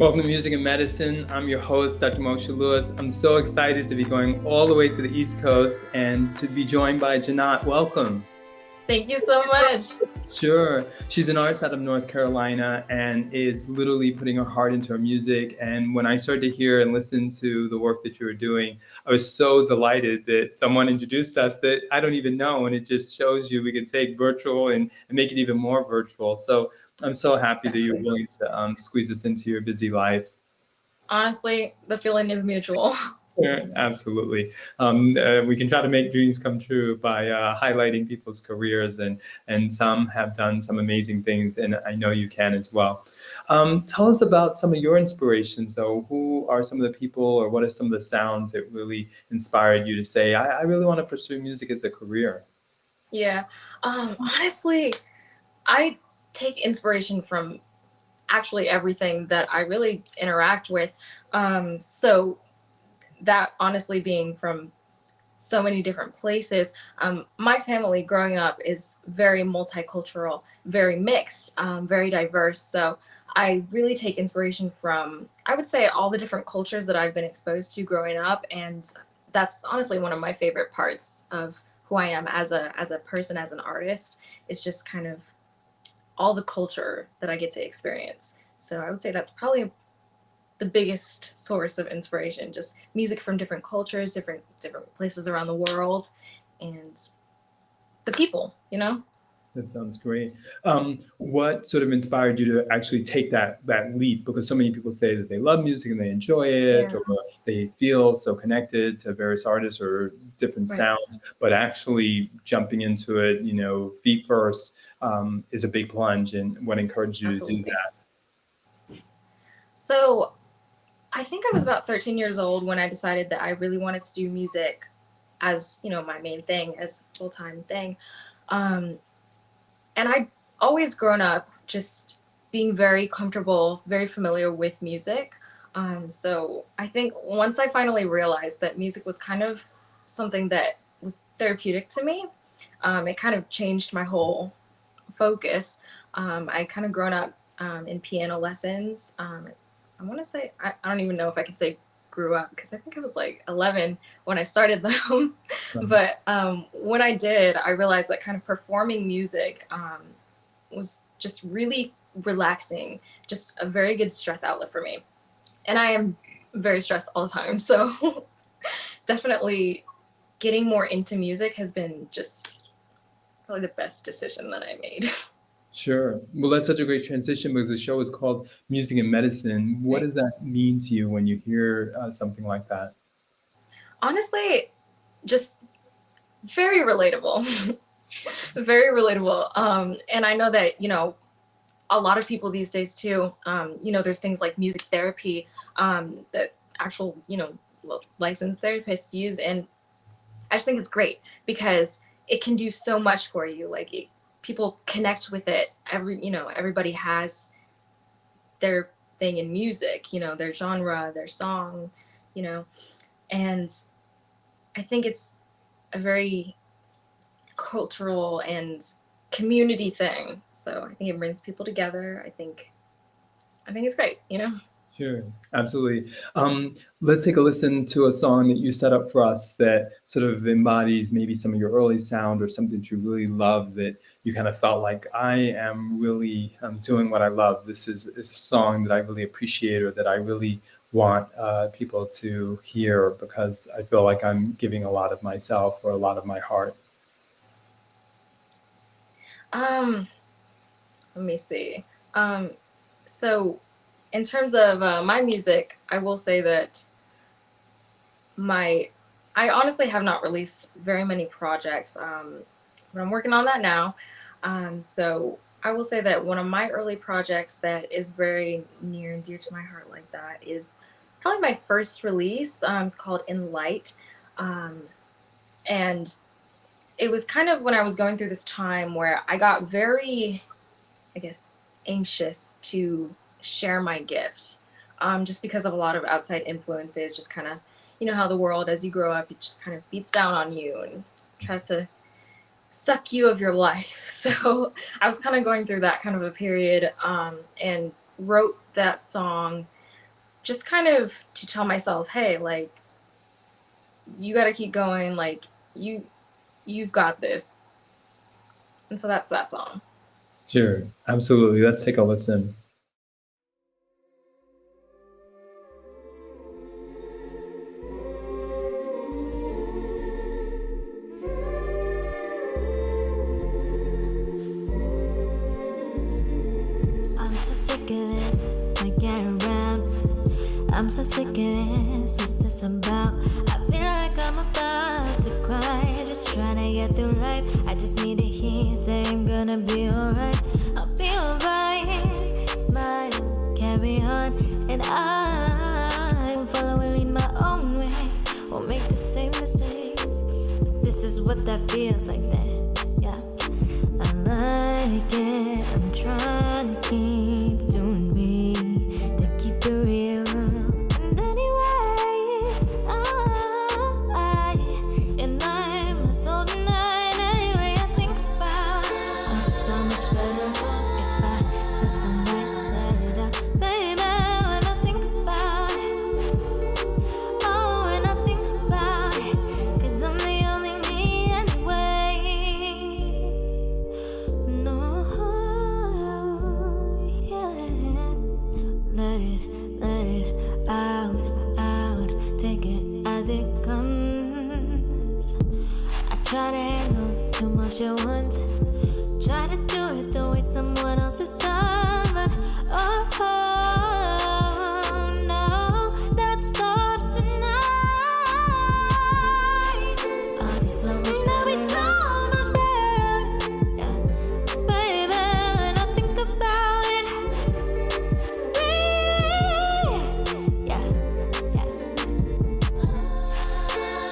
Welcome to Music and Medicine. I'm your host, Dr. Moshe Lewis. I'm so excited to be going all the way to the East Coast and to be joined by Jinnat. Welcome. Thank you so much. Sure. She's an artist out of North Carolina and is literally putting her heart into her music. And when I started to hear and listen to the work that you were doing, I was so delighted that someone introduced us that I don't even know. And it just shows you we can take virtual and make it even more virtual. So I'm so happy that you're willing to squeeze this into your busy life. Honestly, the feeling is mutual. Yeah, absolutely. We can try to make dreams come true by highlighting people's careers, and some have done some amazing things, and I know you can as well. Tell us about some of your inspirations, though. Who are some of the people, or what are some of the sounds that really inspired you to say, I really want to pursue music as a career? Yeah. Honestly, I take inspiration from actually everything that I really interact with. So that honestly being from so many different places. My family growing up is very multicultural, very mixed, very diverse. So I really take inspiration from, I would say, all the different cultures that I've been exposed to growing up. And that's honestly one of my favorite parts of who I am as a person, as an artist, is just kind of all the culture that I get to experience. So I would say that's probably the biggest source of inspiration, just music from different cultures, different places around the world, and the people, That sounds great. What sort of inspired you to actually take that leap? Because so many people say that they love music and they enjoy it, Yeah. or they feel so connected to various artists or different Right. sounds, but actually jumping into it, feet first, is a big plunge. And what encouraged you to do Absolutely. that? So I think I was about 13 years old when I decided that I really wanted to do music as, my main thing, as full-time thing. Um, and I'd always grown up just being very comfortable, very familiar with music. So I think once I finally realized that music was kind of something that was therapeutic to me, it kind of changed my whole focus. I kind of grown up in piano lessons. I want to say, I don't even know if I could say grew up, because I think I was like 11 when I started them. But when I did, I realized that kind of performing music was just really relaxing, just a very good stress outlet for me. And I am very stressed all the time. So definitely getting more into music has been just probably the best decision that I made. Sure. Well, that's such a great transition because the show is called Music and Medicine. What does that mean to you when you hear something like that? Honestly, just very relatable. Very relatable. And I know that, a lot of people these days too, there's things like music therapy that actual, licensed therapists use. And I just think it's great because it can do so much for you. Like people connect with it. Everybody has their thing in music, their genre, their song, and I think it's a very cultural and community thing. So I think it brings people together. I think it's great, Sure, absolutely. Let's take a listen to a song that you set up for us that sort of embodies maybe some of your early sound or something that you really love that you kind of felt like, I am really doing what I love. This is a song that I really appreciate or that I really want people to hear because I feel like I'm giving a lot of myself or a lot of my heart. Let me see. So in terms of my music, I will say that I honestly have not released very many projects, but I'm working on that now. So I will say that one of my early projects that is very near and dear to my heart like that is probably my first release. It's called In Light. Um, and it was kind of when I was going through this time where I got very, I guess, anxious to share my gift, just because of a lot of outside influences, just kind of, how the world, as you grow up, it just kind of beats down on you and tries to suck you of your life. So I was kind of going through that kind of a period, and wrote that song just kind of to tell myself, hey, like, you got to keep going, like, you've got this. And so that's that song. Sure, absolutely. Let's take a listen. I'm so sick of this, I get around. I'm so sick of this, what's this about? I feel like I'm about to cry, just trying to get through life. I just need to hear you say I'm gonna be alright. I'll be alright, smile, carry on. And I'm following, lead my own way. Won't make the same mistakes. This is what that feels like then, yeah. I like it, I'm trying to keep doing me, to keep it real. And anyway, and I'm a soul tonight. Anyway, I think about I'm so much better if I let the night let it out. Baby, when I think about it, oh, when I think about it, 'cause I'm the only me anyway. No, yeah. Let it out, take it as it comes. I try to handle too much at once, try to do it the way someone else has done, but no, that stops tonight. I'll be so much better, yeah. Baby, when I think about it, yeah.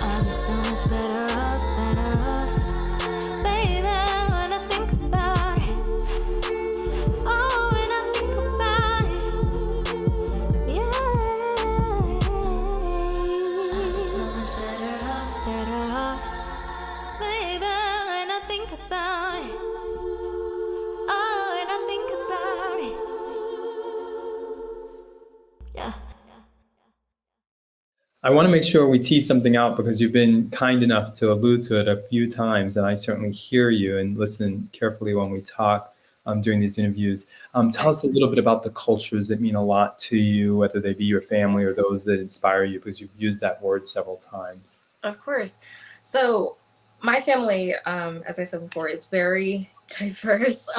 I'll be so much better off. Baby, when I think about it, oh, when I think about it, yeah. So much better off. Baby, when I think about it, oh, when I think about it, yeah. I want to make sure we tease something out because you've been kind enough to allude to it a few times, and I certainly hear you and listen carefully when we talk during these interviews. Tell us a little bit about the cultures that mean a lot to you, whether they be your family or those that inspire you, because you've used that word several times. Of course. So my family, as I said before, is very diverse.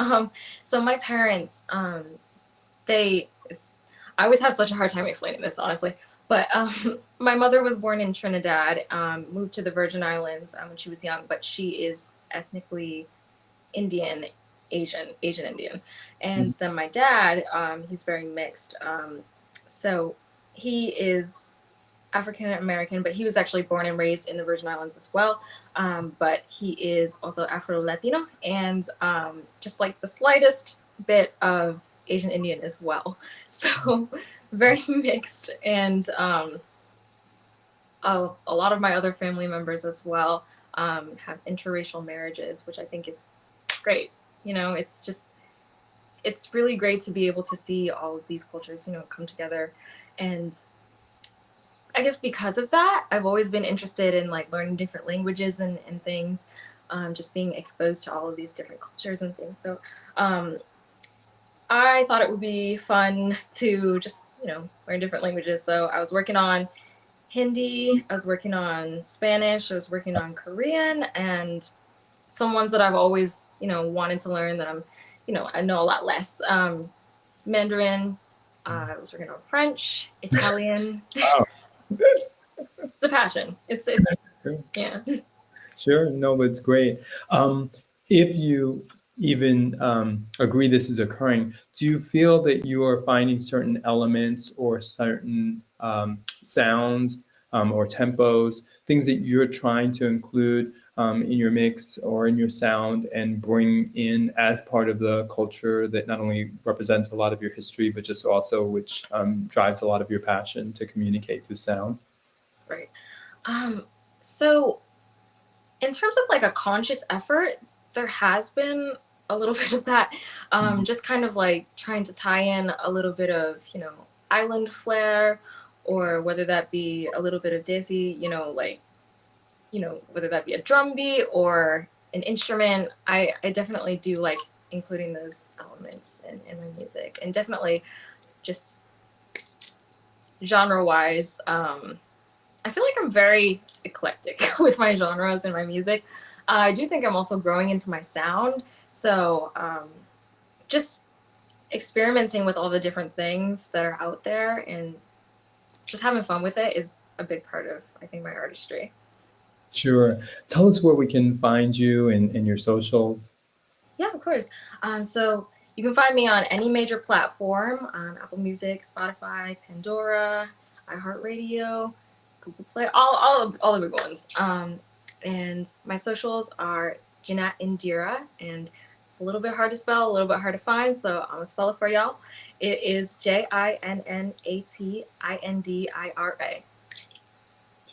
So my parents, they, I always have such a hard time explaining this, honestly. But my mother was born in Trinidad, moved to the Virgin Islands when she was young, but she is ethnically Indian, Asian Indian. And then my dad, he's very mixed. So he is African American, but he was actually born and raised in the Virgin Islands as well. But he is also Afro Latino and just like the slightest bit of Asian Indian as well. So very mixed. And a lot of my other family members as well have interracial marriages, which I think is great. You know, it's really great to be able to see all of these cultures, you know, come together. And I guess because of that, I've always been interested in like learning different languages and things, just being exposed to all of these different cultures and things. So I thought it would be fun to just, you know, learn different languages. So I was working on Hindi, I was working on Spanish, I was working on Korean, and some ones that I've always, you know, wanted to learn that I'm, you know, I know a lot less. Mandarin, I was working on French, Italian. Wow. It's a passion. It's yeah. Sure, no, but it's great. If you even agree this is occurring, do you feel that you are finding certain elements or certain sounds or tempos, things that you're trying to include in your mix or in your sound and bring in as part of the culture that not only represents a lot of your history, but just also which drives a lot of your passion to communicate through sound? Right. So in terms of like a conscious effort, there has been a little bit of that. Just kind of like trying to tie in a little bit of, you know, island flair, or whether that be a little bit of dizzy, whether that be a drum beat or an instrument. I definitely do like including those elements in my music, and definitely just genre wise, I feel like I'm very eclectic with my genres and my music. I do think I'm also growing into my sound. So just experimenting with all the different things that are out there and just having fun with it is a big part of, I think, my artistry. Sure. Tell us where we can find you and your socials. Yeah, of course. So you can find me on any major platform, Apple Music, Spotify, Pandora, iHeartRadio, Google Play, all the big ones. And my socials are Jinnat Indira, and it's a little bit hard to spell, a little bit hard to find, so I'm gonna spell it for y'all. It is JINNATINDIRA.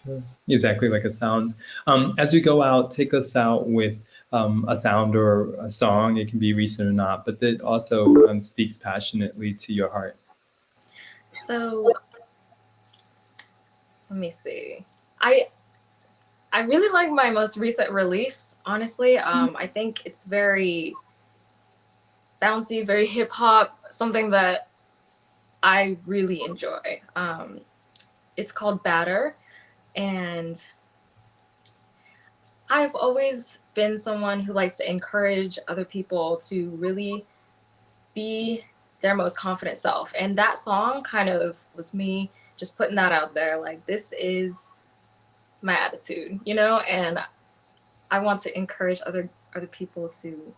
Sure. Exactly like it sounds. As we go out, take us out with a sound or a song. It can be recent or not, but that also speaks passionately to your heart. So let me see. I really like my most recent release, honestly. I think it's very bouncy, very hip hop, something that I really enjoy. It's called Batter, and I've always been someone who likes to encourage other people to really be their most confident self. And that song kind of was me just putting that out there, like, this is my attitude, and I want to encourage other people to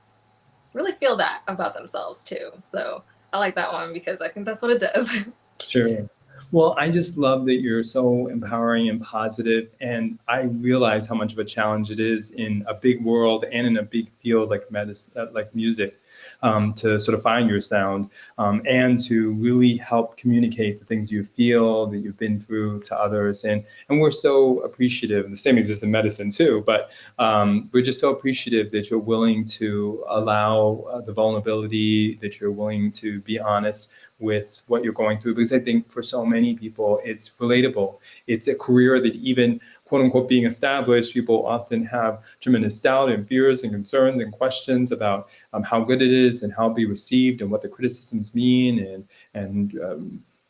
really feel that about themselves too. So I like that one because I think that's what it does. Sure. Well, I just love that you're so empowering and positive, and I realize how much of a challenge it is in a big world and in a big field like medicine, like music, to sort of find your sound, and to really help communicate the things you feel that you've been through to others. And we're so appreciative. The same exists in medicine too, but we're just so appreciative that you're willing to allow the vulnerability, that you're willing to be honest with what you're going through, because I think for so many people it's relatable. It's a career that, even quote unquote being established, people often have tremendous doubt and fears and concerns and questions about how good it is and how it'll be received and what the criticisms mean, and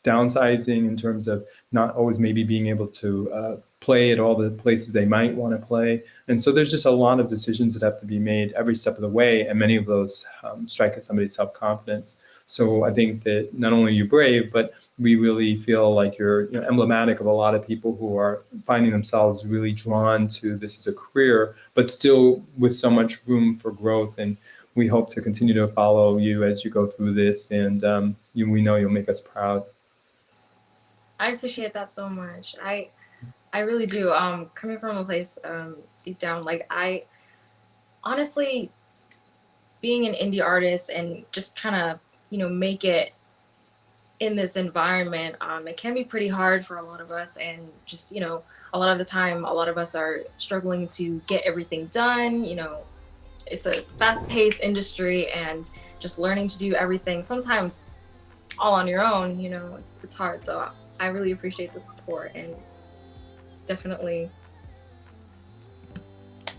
downsizing in terms of not always maybe being able to play at all the places they might want to play. And so there's just a lot of decisions that have to be made every step of the way, and many of those strike at somebody's self-confidence. So I think that not only are you brave, but we really feel like you're emblematic of a lot of people who are finding themselves really drawn to this as a career, but still with so much room for growth. And we hope to continue to follow you as you go through this, and we know you'll make us proud. I appreciate that so much. I really do. Coming from a place deep down, like, I honestly, being an indie artist and just trying to make it in this environment, it can be pretty hard for a lot of us. And just, a lot of the time, a lot of us are struggling to get everything done. It's a fast-paced industry, and just learning to do everything sometimes all on your own, it's hard. So I really appreciate the support, and definitely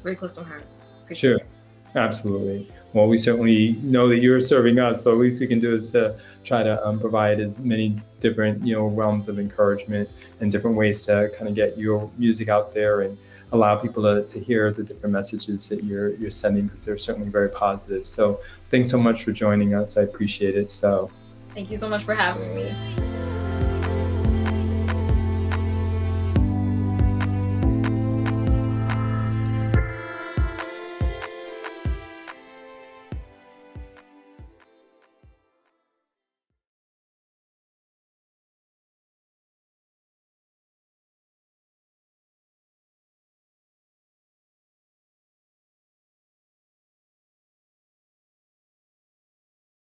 very close to my heart. Appreciate Sure. it. Absolutely. Well, we certainly know that you're serving us, so the least we can do is to try to provide as many different, realms of encouragement and different ways to kind of get your music out there and allow people to hear the different messages that you're sending, because they're certainly very positive. So thanks so much for joining us. I appreciate it. So Thank you so much for having me.